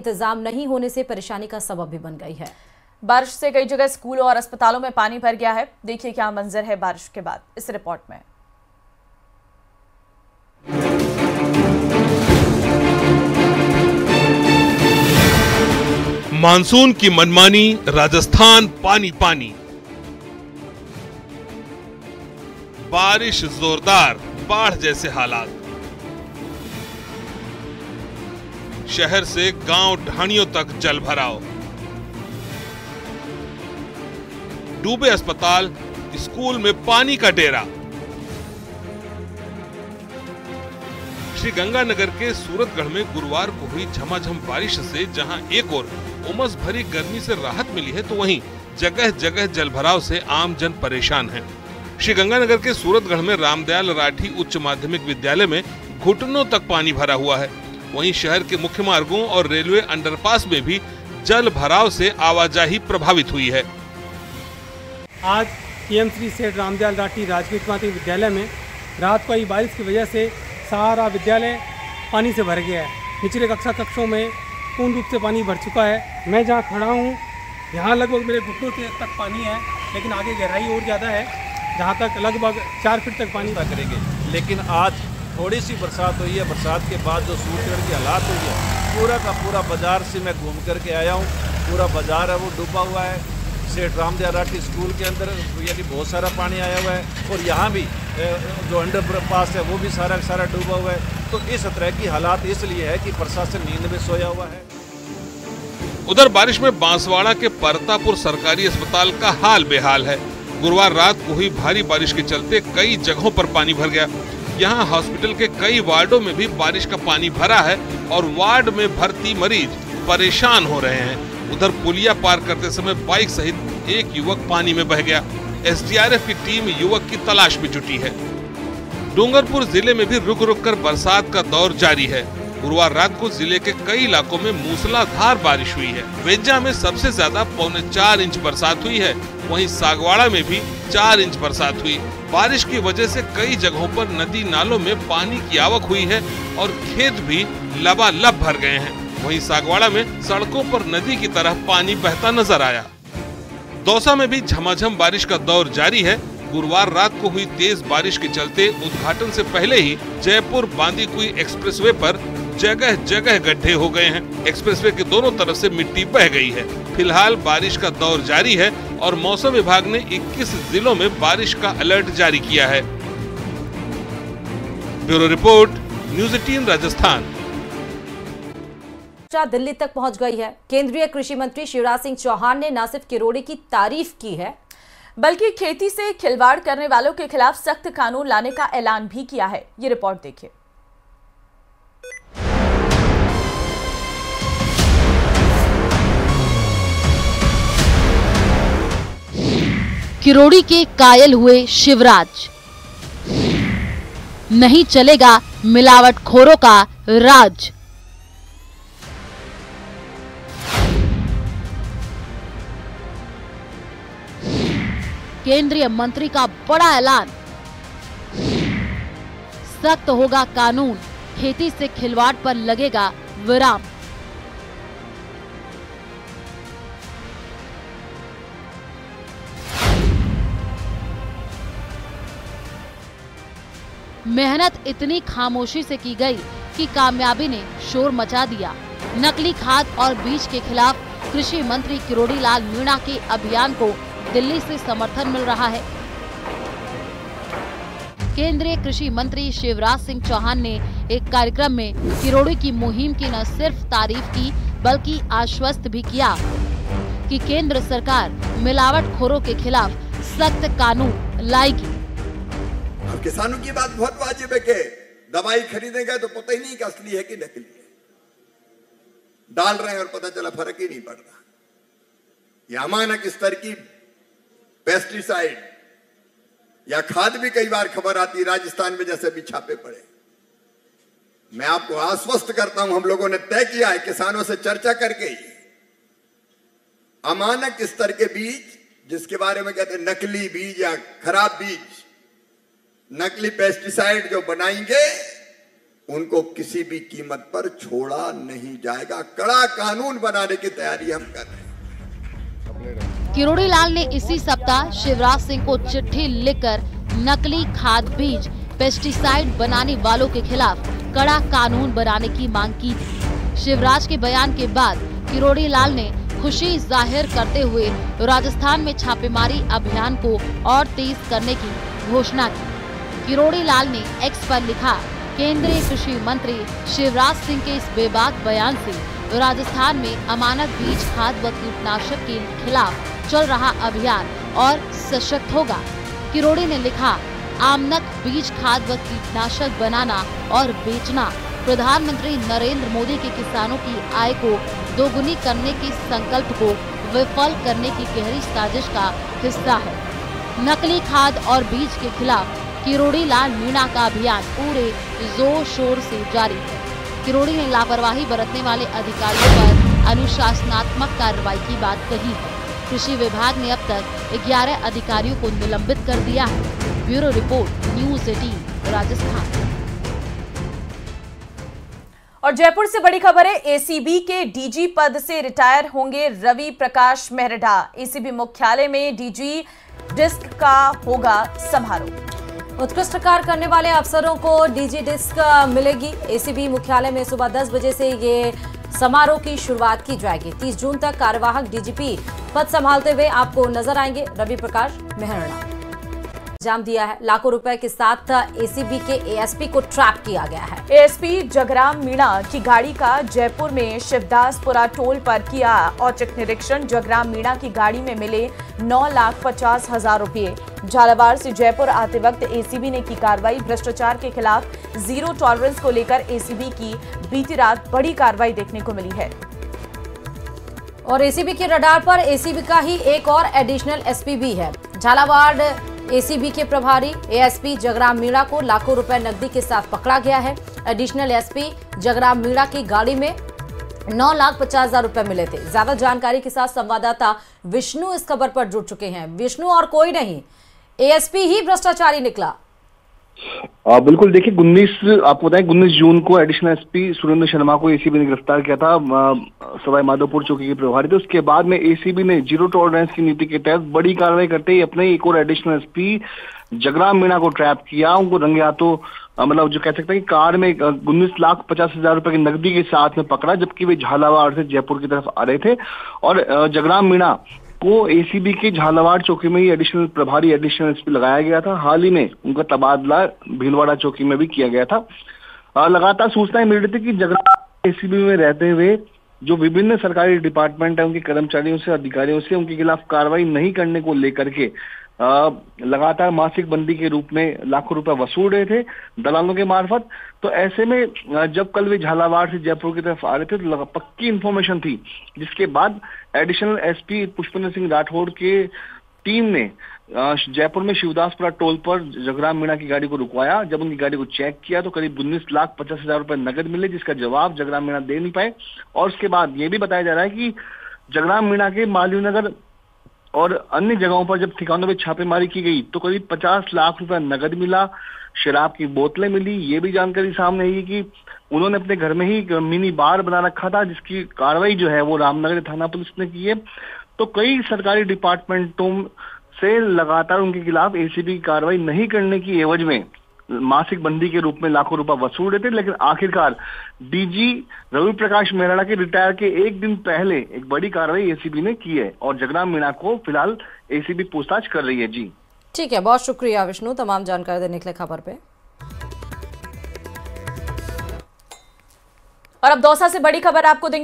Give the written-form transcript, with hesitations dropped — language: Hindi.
इंतजाम नहीं होने से परेशानी का सबब भी बन गई है। बारिश से कई जगह स्कूलों और अस्पतालों में पानी भर गया है। देखिए क्या मंजर है बारिश के बाद इस रिपोर्ट में। मानसून की मनमानी, राजस्थान पानी पानी। बारिश जोरदार, बाढ़ जैसे हालात। शहर से गांव ढाणियों तक जल भराव। डूबे अस्पताल, स्कूल में पानी का डेरा। श्रीगंगानगर के सूरतगढ़ में गुरुवार को हुई झमाझम बारिश से जहां एक ओर उमस भरी गर्मी से राहत मिली है, तो वहीं जगह जगह जलभराव से आम जन परेशान है। श्रीगंगानगर के सूरतगढ़ में रामदयाल राठी उच्च माध्यमिक विद्यालय में घुटनों तक पानी भरा हुआ है। वहीं शहर के मुख्य मार्गों और रेलवे अंडरपास में भी जल भराव से आवाजाही प्रभावित हुई है। आज TM3 सेठ रामदयाल राठी राजकीय उच्च माध्यमिक विद्यालय में रात को आई बारिश की वजह से सारा विद्यालय पानी से भर गया है। निचले कक्षों में पूर्ण रूप से पानी भर चुका है। मैं जहाँ खड़ा हूँ यहाँ लगभग मेरे घुटनों तक पानी है, लेकिन आगे गहराई और ज़्यादा है, जहाँ तक लगभग 4 फीट तक पानी करेंगे। लेकिन आज थोड़ी सी बरसात हुई है। बरसात के बाद जो सूरतगढ़ की हालात हुई है, पूरा का पूरा बाजार से मैं घूम करके आया हूँ। पूरा बाजार है वो डूबा हुआ है। सेठ रामदयाल राठी स्कूल के अंदर यानी बहुत सारा पानी आया हुआ है, और यहाँ भी जो अंडर पास है वो भी सारा डूबा हुआ है। तो इस तरह की हालात इसलिए है कि प्रशासन नींद में सोया हुआ है। उधर बारिश में बांसवाड़ा के परतापुर सरकारी अस्पताल का हाल बेहाल है। गुरुवार रात को हुई भारी बारिश के चलते कई जगहों पर पानी भर गया। यहाँ हॉस्पिटल के कई वार्डों में भी बारिश का पानी भरा है और वार्ड में भर्ती मरीज परेशान हो रहे हैं। उधर पुलिया पार करते समय बाइक सहित एक युवक पानी में बह गया। SDRF की टीम युवक की तलाश में जुटी है। डूंगरपुर जिले में भी रुक रुक कर बरसात का दौर जारी है। गुरुवार रात को जिले के कई इलाकों में मूसलाधार बारिश हुई है। वेज्जा में सबसे ज्यादा 4.25 इंच बरसात हुई है। वहीं सागवाड़ा में भी 4 इंच बरसात हुई। बारिश की वजह से कई जगहों पर नदी नालों में पानी की आवक हुई है और खेत भी लबालब भर गए हैं। वहीं सागवाड़ा में सड़कों पर नदी की तरह पानी बहता नजर आया। दौसा में भी झमाझम बारिश का दौर जारी है। गुरुवार रात को हुई तेज बारिश के चलते उद्घाटन से पहले ही जयपुर बांदीकुई एक्सप्रेसवे पर जगह जगह गड्ढे हो गए हैं। एक्सप्रेसवे के दोनों तरफ से मिट्टी बह गई है। फिलहाल बारिश का दौर जारी है और मौसम विभाग ने 21 जिलों में बारिश का अलर्ट जारी किया है। Bureau report, news 18 Rajasthan. Delhi तक पहुंच गई है। केंद्रीय कृषि मंत्री शिवराज सिंह चौहान ने न सिर्फ किरोड़ी की तारीफ की है, बल्कि खेती से खिलवाड़ करने वालों के खिलाफ सख्त कानून लाने का ऐलान भी किया है। ये रिपोर्ट देखिए। किरोड़ी के कायल हुए शिवराज। नहीं चलेगा मिलावटखोरों का राज। केंद्रीय मंत्री का बड़ा ऐलान, सख्त होगा कानून, खेती से खिलवाड़ पर लगेगा विराम। मेहनत इतनी खामोशी से की गई कि कामयाबी ने शोर मचा दिया। नकली खाद और बीज के खिलाफ कृषि मंत्री किरोड़ी लाल मीणा के अभियान को दिल्ली से समर्थन मिल रहा है। केंद्रीय कृषि मंत्री शिवराज सिंह चौहान ने एक कार्यक्रम में किरोड़ी की मुहिम की न सिर्फ तारीफ की, बल्कि आश्वस्त भी किया कि केंद्र सरकार मिलावटखोरों के खिलाफ सख्त कानून लाएगी। अब किसानों की बात बहुत वाजिब है कि दवाई खरीदेंगे तो पता ही नहीं कि असली है कि नकली है। डाल रहे हैं और पता चला फर्क ही नहीं पड़ रहा। यह अमानक स्तर की पेस्टिसाइड या खाद भी कई बार खबर आती है, राजस्थान में जैसे भी छापे पड़े। मैं आपको आश्वस्त करता हूं, हम लोगों ने तय किया है किसानों से चर्चा करके ही अमानक स्तर के बीज, जिसके बारे में कहते हैं नकली बीज या खराब बीज, नकली पेस्टिसाइड जो बनाएंगे उनको किसी भी कीमत पर छोड़ा नहीं जाएगा। कड़ा कानून बनाने की तैयारी हम कर रहे हैं। किरोड़ी लाल ने इसी सप्ताह शिवराज सिंह को चिट्ठी लिखकर नकली खाद बीज पेस्टिसाइड बनाने वालों के खिलाफ कड़ा कानून बनाने की मांग की थी। शिवराज के बयान के बाद किरोड़ी लाल ने खुशी जाहिर करते हुए राजस्थान में छापेमारी अभियान को और तेज करने की घोषणा की। किरोड़ी लाल ने एक्स पर लिखा, केंद्रीय कृषि मंत्री शिवराज सिंह के इस बेबाक बयान से राजस्थान में अमानक बीज खाद व कीटनाशक के खिलाफ चल रहा अभियान और सशक्त होगा। किरोड़ी ने लिखा, आमनक बीज खाद व कीटनाशक बनाना और बेचना प्रधानमंत्री नरेंद्र मोदी के किसानों की आय को दोगुनी करने के संकल्प को विफल करने की गहरी साजिश का हिस्सा है। नकली खाद और बीज के खिलाफ किरोड़ी लाल मीणा का अभियान पूरे जोर शोर से जारी है। किरोड़ी ने लापरवाही बरतने वाले अधिकारियों पर अनुशासनात्मक कार्रवाई की बात कही है। कृषि विभाग ने अब तक 11 अधिकारियों को निलंबित कर दिया है। Bureau report, news 18 Rajasthan. और जयपुर से बड़ी खबर है, एसीबी के डीजी पद से रिटायर होंगे रवि प्रकाश मेहरडा। एसीबी मुख्यालय में डीजी डिस्क का होगा समारोह। उत्कृष्ट कार्य करने वाले अफसरों को डीजी डिस्क मिलेगी। एसीबी मुख्यालय में सुबह 10 बजे से ये समारोह की शुरुआत की जाएगी। 30 जून तक कार्यवाहक डीजीपी पद संभालते हुए आपको नजर आएंगे रवि प्रकाश मेहरडा। जाम दिया है, लाखों रुपए के साथ एसीबी के एएसपी को ट्रैप किया गया है। एएसपी जगराम मीणा की गाड़ी का जयपुर में शिवदासपुरा टोल पर किया औचक निरीक्षण। जगराम मीणा की गाड़ी में मिले 9,50,000 रुपए। झालावाड़ से जयपुर आते वक्त एसीबी ने की कार्रवाई। भ्रष्टाचार के खिलाफ जीरो टॉलरेंस को लेकर एसीबी की बीती रात बड़ी कार्रवाई देखने को मिली है। और एसीबी के रडार पर एसीबी का ही एक और एडिशनल एसपी भी है। झालावाड़ एसीबी के प्रभारी एएसपी जगराम मीणा को लाखों रुपए नकदी के साथ पकड़ा गया है। एडिशनल एसपी जगराम मीणा की गाड़ी में 9,50,000 रुपए मिले थे। ज्यादा जानकारी के साथ संवाददाता विष्णु इस खबर पर जुड़ चुके हैं। विष्णु, और कोई नहीं, एएसपी ही भ्रष्टाचारी निकला। बिल्कुल, देखिए 19 जून को एडिशनल एसपी सुरेंद्र शर्मा को एसीबी ने गिरफ्तार किया था। सवाई माधोपुर चौकी के प्रभारी थे। उसके बाद में एसीबी ने जीरो टॉलरेंस की नीति के तहत बड़ी कार्रवाई करते ही अपने एक और एडिशनल एसपी जगराम मीणा को ट्रैप किया। उनको रंगे हाथों मतलब जो कह सकते हैं कि कार में 19,50,000 रुपए की नकदी के साथ में पकड़ा, जबकि वे झालावाड़ से जयपुर की तरफ आ रहे थे। और जगराम मीणा को एसीबी के झालावाड़ चौकी में ही एडिशनल प्रभारी एडिशनल एसपी लगाया गया था। हाल ही में उनका तबादला भीलवाड़ा चौकी में भी किया गया था। लगातार सूचनाएं मिल रही थी कि जगराम एसीबी में रहते हुए जो विभिन्न सरकारी डिपार्टमेंट है उनके कर्मचारियों से, अधिकारियों से उनके खिलाफ कार्रवाई नहीं करने को लेकर के लगातार मासिक बंदी के रूप में लाखों रुपए वसूल रहे थे दलालों के मार्फत। तो ऐसे में जब कल वे झालावाड़ से जयपुर की तरफ आ रहे थे तो पक्की इंफॉर्मेशन थी, जिसके बाद एडिशनल एसपी पुष्पेंद्र सिंह राठौड़ के टीम ने जयपुर में शिवदासपुरा टोल पर जगराम मीणा की गाड़ी को रुकवाया। जब उनकी गाड़ी को चेक किया तो करीब 19,50,000 रुपए नगद मिले, जिसका जवाब जगराम मीणा दे नहीं पाए। और उसके बाद ये भी बताया जा रहा है कि जगराम मीणा के मालवीय और अन्य जगहों पर जब ठिकानों पर छापेमारी की गई तो करीब 50 लाख रुपए नगद मिला, शराब की बोतलें मिली। ये भी जानकारी सामने आई कि उन्होंने अपने घर में ही मिनी बार बना रखा था, जिसकी कार्रवाई जो है वो रामनगर थाना पुलिस ने की है। तो कई सरकारी डिपार्टमेंटों से लगातार उनके खिलाफ एसीबी की कार्रवाई नहीं करने की एवज में मासिक बंदी के रूप में लाखों रुपए वसूल रहे थे। लेकिन आखिरकार डीजी रवि प्रकाश मेहरडा के रिटायर के एक दिन पहले एक बड़ी कार्रवाई एसीबी ने की है और जगराम मीणा को फिलहाल एसीबी पूछताछ कर रही है। जी ठीक है, बहुत शुक्रिया विष्णु तमाम जानकारी देने के लिए खबर पे। और अब दौसा से बड़ी खबर आपको देंगे।